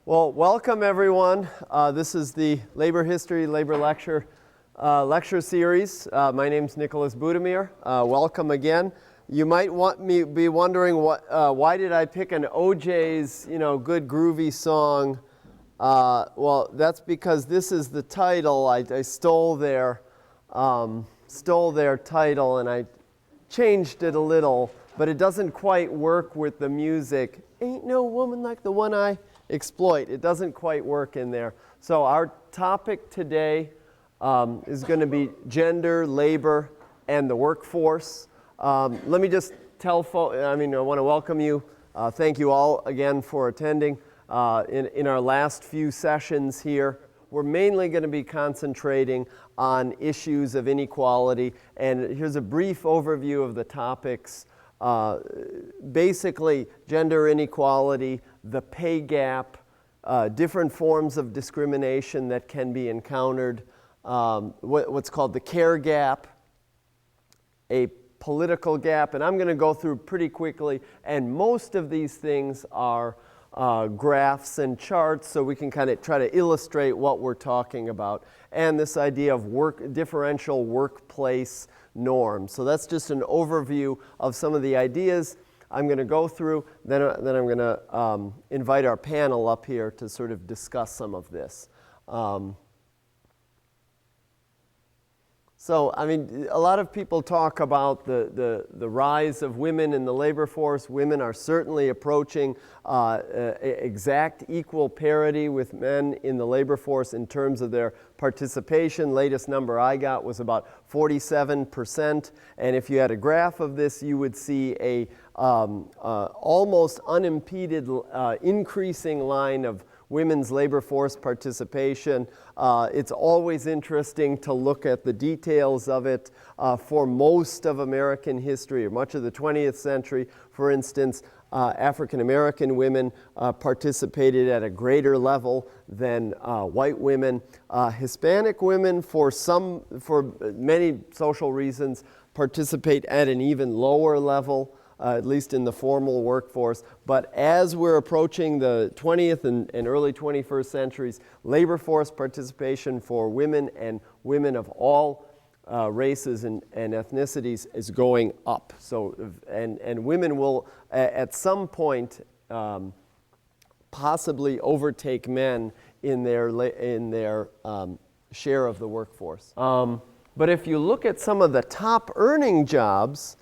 Well, welcome everyone. This is the Labor History, Labor Lecture series. My name's Nicholas Budimir. Welcome again. You might be wondering why did I pick an OJ's good groovy song. Well, that's because this is the title. I stole their title and I changed it a little, but it doesn't quite work with the music. Ain't no woman like the one I exploit. It doesn't quite work in there. So our topic today is going to be gender, labor, and the workforce. Let me just tell folks, I want to welcome you. Thank you all again for attending. In our last few sessions here, we're mainly going to be concentrating on issues of inequality. And here's a brief overview of the topics. Basically, gender inequality, the pay gap, different forms of discrimination that can be encountered, what's called the care gap, a political gap, and I'm going to go through pretty quickly, and most of these things are graphs and charts, so we can kind of try to illustrate what we're talking about, and this idea of differential workplace norms. So that's just an overview of some of the ideas I'm going to go through. Then I'm going to invite our panel up here to sort of discuss some of this. So, a lot of people talk about the rise of women in the labor force. Women are certainly approaching exact equal parity with men in the labor force in terms of their participation. Latest number I got was about 47%. And if you had a graph of this, you would see a almost unimpeded increasing line of women's labor force participation. It's always interesting to look at the details of it. For most of American history, or much of the 20th century, for instance, African American women participated at a greater level than white women. Hispanic women, for many social reasons, participate at an even lower level. At least in the formal workforce. But as we're approaching the 20th and early 21st centuries, labor force participation for women and women of all races and ethnicities is going up. So, and women will at some point possibly overtake men in their share of the workforce. But if you look at some of the top earning jobs,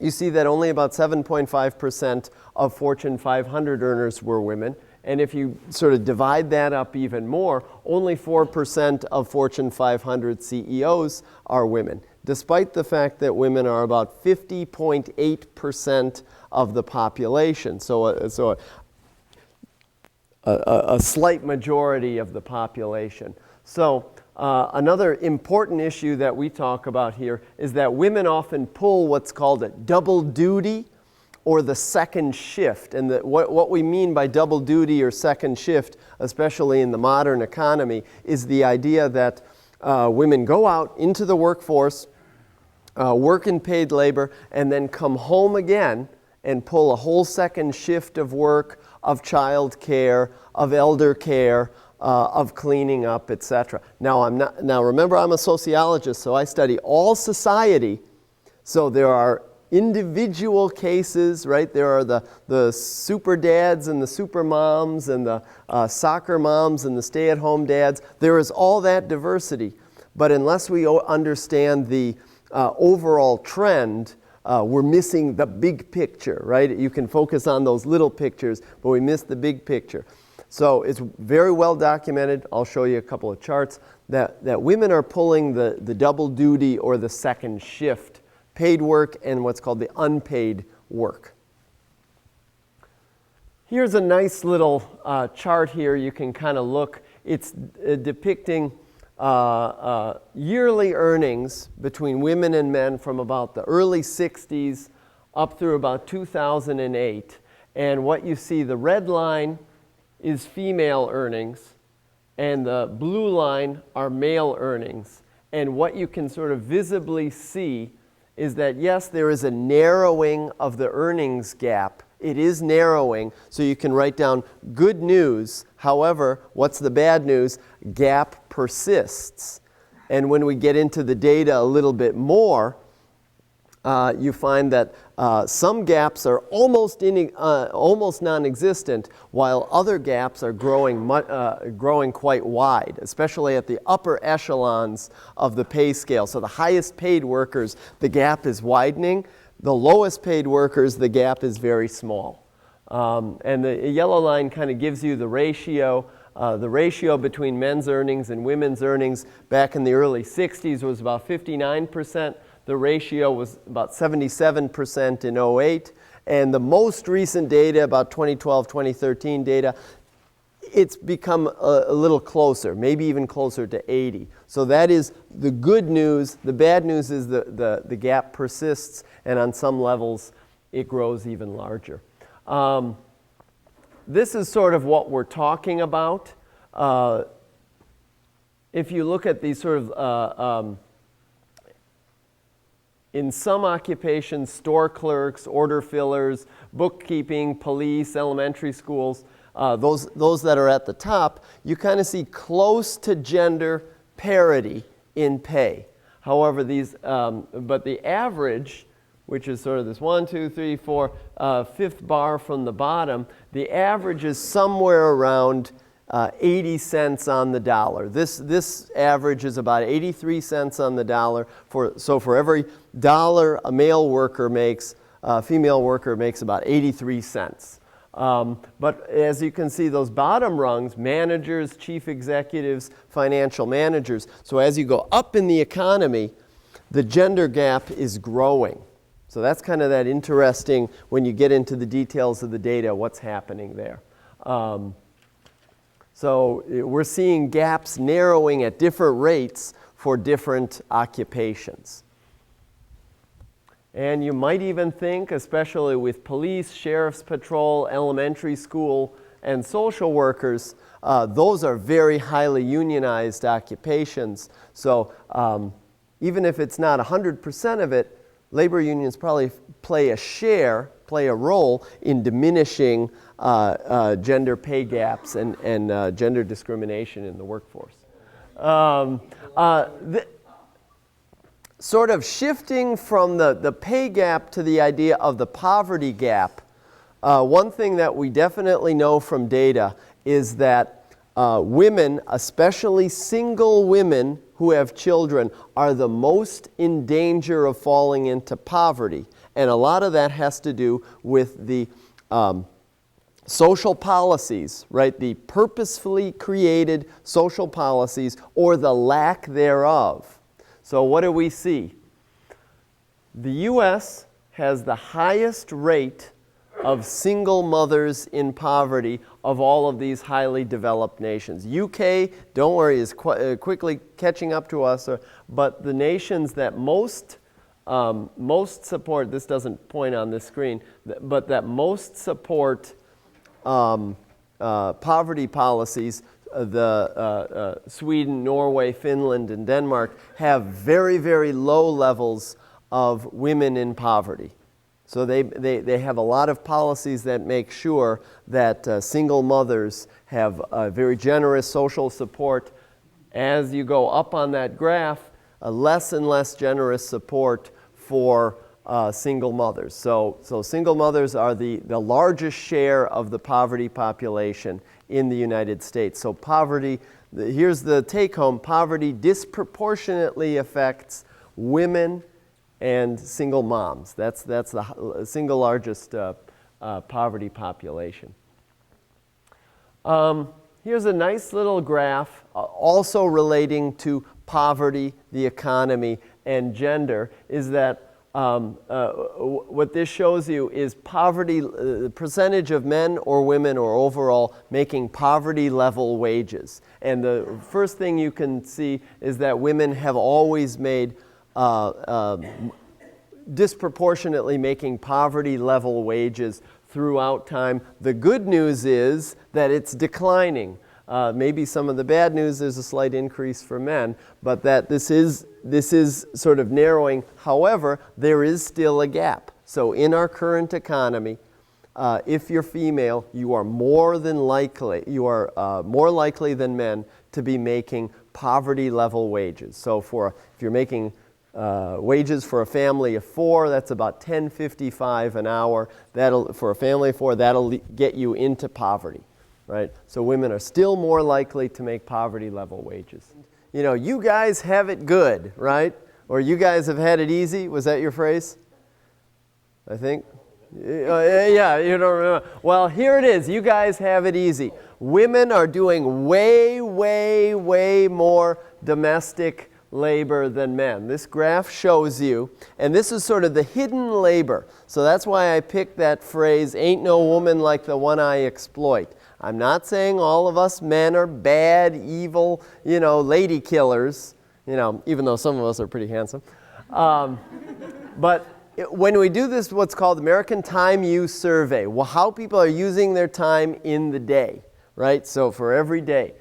you see that only about 7.5% of Fortune 500 earners were women. And if you sort of divide that up even more, only 4% of Fortune 500 CEOs are women, despite the fact that women are about 50.8% of the population. So a slight majority of the population. So another important issue that we talk about here is that women often pull what's called a double duty or the second shift. And what we mean by double duty or second shift, especially in the modern economy, is the idea that women go out into the workforce, work in paid labor, and then come home again and pull a whole second shift of work, of child care, of elder care, of cleaning up, etc. Now remember, I'm a sociologist, so I study all society. So there are individual cases, right? There are the super dads and the super moms and the soccer moms and the stay-at-home dads. There is all that diversity. But unless we understand the overall trend, we're missing the big picture, right? You can focus on those little pictures, but we miss the big picture. So it's very well documented. I'll show you a couple of charts that women are pulling the double duty or the second shift, paid work and what's called the unpaid work. Here's a nice little chart here. You can kind of look. It's depicting yearly earnings between women and men from about the early 60s up through about 2008. And what you see, the red line is female earnings, and the blue line are male earnings. And what you can sort of visibly see is that, yes, there is a narrowing of the earnings gap it is narrowing. So you can write down good news. However, what's the bad news? Gap persists. And when we get into the data a little bit more, you find that some gaps are almost non-existent, while other gaps are growing quite wide, especially at the upper echelons of the pay scale. So the highest paid workers, the gap is widening. The lowest paid workers, the gap is very small. And the yellow line kind of gives you the ratio. The ratio between men's earnings and women's earnings back in the early 60s was about 59%. The ratio was about 77% in 08. And the most recent data, about 2012, 2013 data, it's become a little closer, maybe even closer to 80. So that is the good news. The bad news is the gap persists, and on some levels it grows even larger. This is sort of what we're talking about. If you look at these sort of in some occupations, store clerks, order fillers, bookkeeping, police, elementary schools, those that are at the top, you kind of see close to gender parity in pay. However, but the average, which is sort of this 1, 2, 3, 4, fifth bar from the bottom, the average is somewhere around 80 cents on the dollar. This average is about 83 cents on the dollar. So for every dollar a male worker makes, a female worker makes about 83 cents. But as you can see, those bottom rungs, managers, chief executives, financial managers. So as you go up in the economy, the gender gap is growing. So that's kind of that interesting, when you get into the details of the data, what's happening there. So we're seeing gaps narrowing at different rates for different occupations. And you might even think, especially with police, sheriff's patrol, elementary school, and social workers, those are very highly unionized occupations. So even if it's not 100% of it, labor unions probably play a role in diminishing gender pay gaps and gender discrimination in the workforce. Sort of shifting from the pay gap to the idea of the poverty gap, one thing that we definitely know from data is that women, especially single women who have children, are the most in danger of falling into poverty. And a lot of that has to do with the social policies, right? The purposefully created social policies or the lack thereof. So what do we see? The U.S. has the highest rate of single mothers in poverty of all of these highly developed nations. UK, don't worry, is quickly catching up to us, but the nations that most support, this doesn't point on this screen, but that most support poverty policies, Sweden, Norway, Finland, and Denmark, have very, very low levels of women in poverty. So they have a lot of policies that make sure that single mothers have very generous social support. As you go up on that graph, less and less generous support for single mothers. So single mothers are the largest share of the poverty population in the United States. So poverty, here's the take-home, poverty disproportionately affects women and single moms. That's the single largest poverty population. Here's a nice little graph also relating to poverty, the economy, and gender, is that what this shows you is poverty, the percentage of men or women or overall making poverty level wages. And the first thing you can see is that women have always made disproportionately making poverty level wages throughout time. The good news is that it's declining. Maybe some of the bad news, there's a slight increase for men, but that this is sort of narrowing. However, there is still a gap. So in our current economy, if you're female, you are more likely than men to be making poverty level wages. So if you're making wages for a family of 4, that's about $10.55 an hour. For a family of 4, that'll get you into poverty, right? So women are still more likely to make poverty level wages. You know, you guys have it good, right? Or you guys have had it easy. Was that your phrase? I think. Yeah, you don't remember. Well, here it is. You guys have it easy. Women are doing way, way, way more domestic labor than men. This graph shows you, and this is sort of the hidden labor. So that's why I picked that phrase, ain't no woman like the one I exploit. I'm not saying all of us men are bad, evil, lady killers, even though some of us are pretty handsome. But when we do this, what's called American Time Use Survey, how people are using their time in the day, right? So for every day.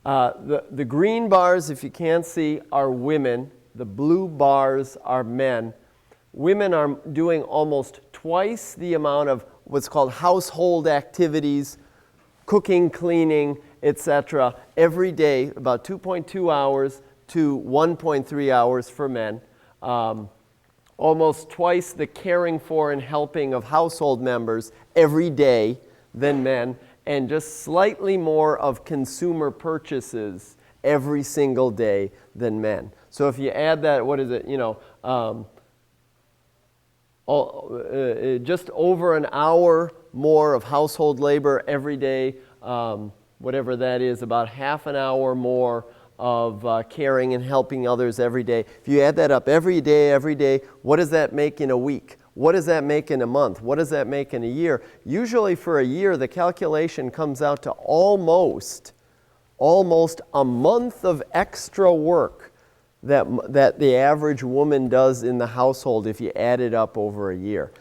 The green bars, if you can't see, are women. The blue bars are men. Women are doing almost twice the amount of what's called household activities, cooking, cleaning, etc. every day, about 2.2 hours to 1.3 hours for men. Almost twice the caring for and helping of household members every day than men, and just slightly more of consumer purchases every single day than men. So if you add that, what is it, just over an hour more of household labor every day, whatever that is, about half an hour more of caring and helping others every day. If you add that up every day, what does that make in a week? What does that make in a month? What does that make in a year? Usually for a year, the calculation comes out to almost a month of extra work that the average woman does in the household if you add it up over a year.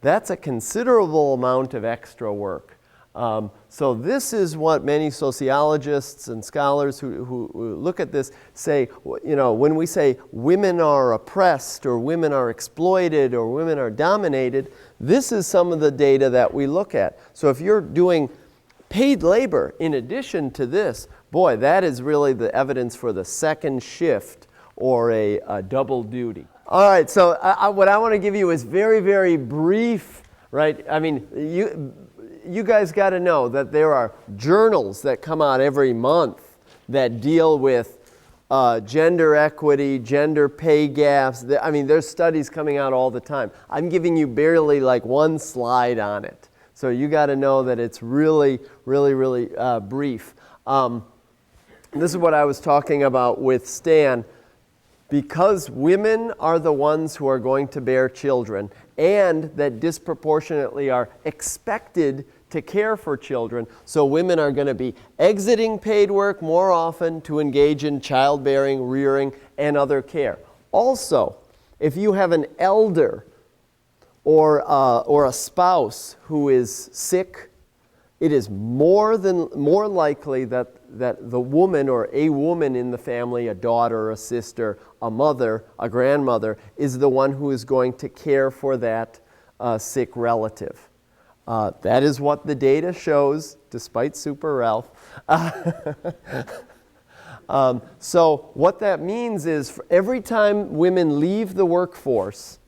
That's a considerable amount of extra work. So this is what many sociologists and scholars who look at this say, when we say women are oppressed or women are exploited or women are dominated, this is some of the data that we look at. So if you're doing paid labor in addition to this, boy, that is really the evidence for the second shift or a double duty. All right, so what I want to give you is very, very brief, right? I mean, you guys got to know that there are journals that come out every month that deal with gender equity, gender pay gaps. I mean, there's studies coming out all the time. I'm giving you barely like one slide on it. So you got to know that it's really, really, really brief. This is what I was talking about with Stan. Because women are the ones who are going to bear children and that disproportionately are expected to care for children, so women are going to be exiting paid work more often to engage in childbearing, rearing, and other care. Also, if you have an elder or a spouse who is sick, it is more likely that the woman or a woman in the family, a daughter, a sister, a mother, a grandmother, is the one who is going to care for that sick relative. That is what the data shows, despite Super Ralph. So what that means is every time women leave the workforce,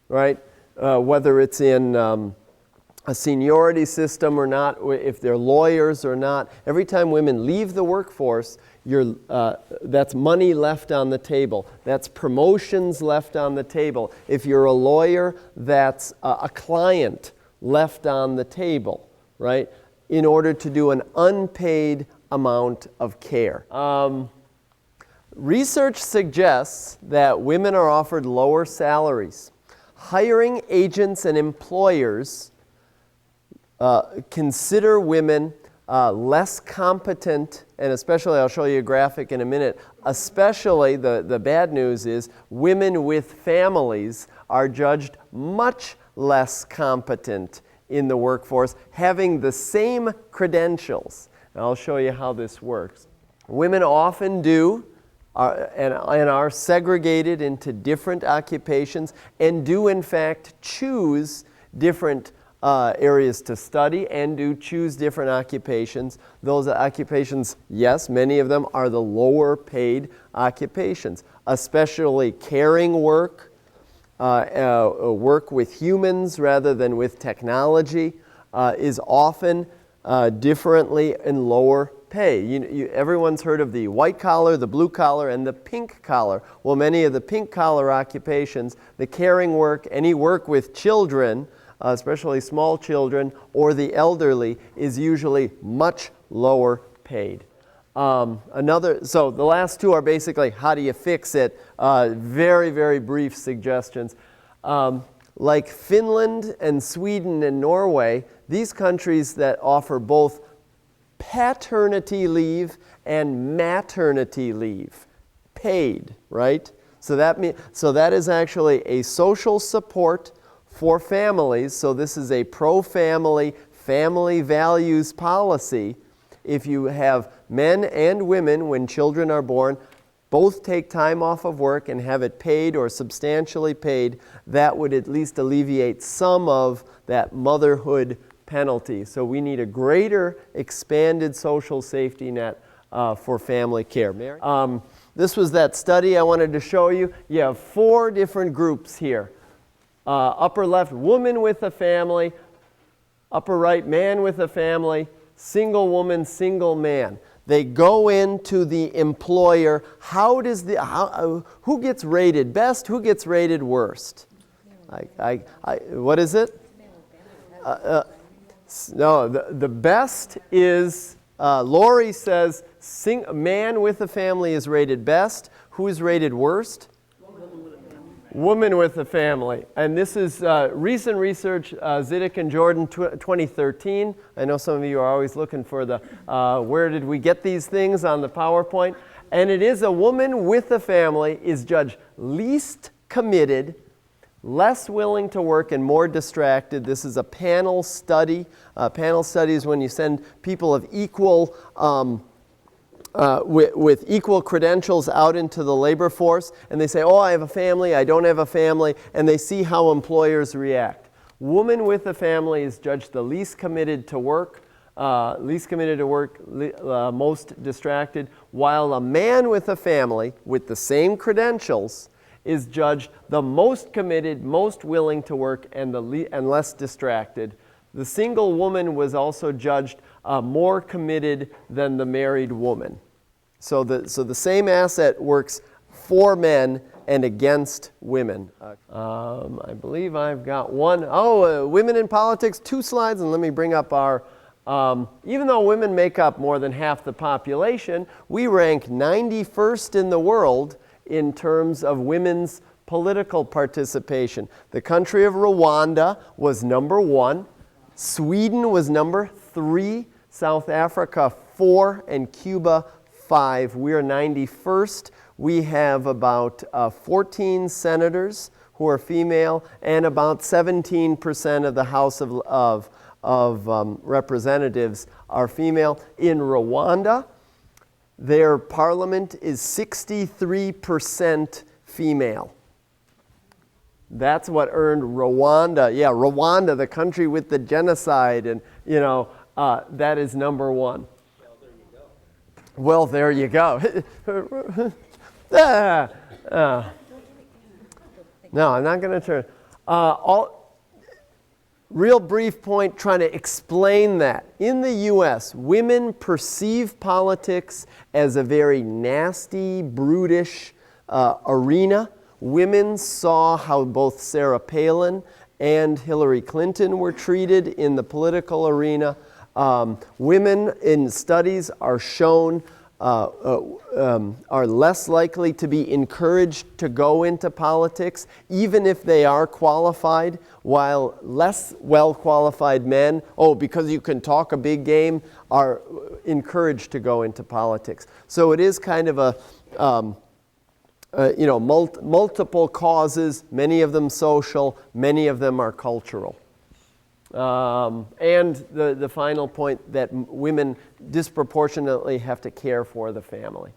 right, whether it's in a seniority system or not, if they're lawyers or not, every time women leave the workforce, that's money left on the table. That's promotions left on the table. If you're a lawyer, that's a client left on the table, right, in order to do an unpaid amount of care. Research suggests that women are offered lower salaries. Hiring agents and employers consider women less competent, and especially, I'll show you a graphic in a minute, especially the bad news is women with families are judged much less competent in the workforce, having the same credentials. And I'll show you how this works. Women often and are segregated into different occupations and do in fact choose different areas to study and do choose different occupations. Those occupations, yes, many of them are the lower paid occupations, especially caring work, work with humans rather than with technology is often differently and lower pay. Everyone's heard of the white collar, the blue collar, and the pink collar. Well, many of the pink collar occupations, the caring work, any work with children, especially small children, or the elderly, is usually much lower paid. So the last two are basically how do you fix it? Very, very brief suggestions. Like Finland and Sweden and Norway, these countries that offer both paternity leave and maternity leave, paid, right? So that is actually a social support for families. So this is a pro-family, family values policy. If you have men and women, when children are born, both take time off of work and have it paid or substantially paid, that would at least alleviate some of that motherhood penalty. So we need a greater expanded social safety net for family care. Mary? This was that study I wanted to show you. You have 4 different groups here. Upper left, woman with a family. Upper right, man with a family. Single woman, single man. They go into the employer. Who gets rated best? Who gets rated worst? What is it? No, the best is, Lori says, man with a family is rated best. Who is rated worst? Woman with a family. And this is recent research, Zidek and Jordan, 2013. I know some of you are always looking for the, where did we get these things on the PowerPoint? And it is a woman with a family is judged least committed, less willing to work, and more distracted. This is a panel study. Panel study is when you send people of equal with equal credentials out into the labor force, and they say, oh, I have a family, I don't have a family, and they see how employers react. Woman with a family is judged the least committed to work, most distracted, while a man with a family with the same credentials is judged the most committed, most willing to work, and less distracted. The single woman was also judged more committed than the married woman. So the same asset works for men and against women. I believe I've got one. Women in politics, 2 slides, and let me bring up our, even though women make up more than half the population, we rank 91st in the world in terms of women's political participation. The country of Rwanda was number 1. Sweden was number 3. South Africa 4, and Cuba 5. We are 91st. We have about 14 senators who are female, and about 17% of the House of Representatives are female. In Rwanda, their parliament is 63% female. That's what earned Rwanda. Yeah, Rwanda, the country with the genocide, and that is number 1. Well, there you go. No, I'm not going to turn. Real brief point trying to explain that. In the U.S., women perceive politics as a very nasty, brutish arena. Women saw how both Sarah Palin and Hillary Clinton were treated in the political arena. Women in studies are shown are less likely to be encouraged to go into politics, even if they are qualified, while less well-qualified men, because you can talk a big game, are encouraged to go into politics. So it is kind of a multiple causes, many of them social, many of them are cultural. And the final point, that women disproportionately have to care for the family.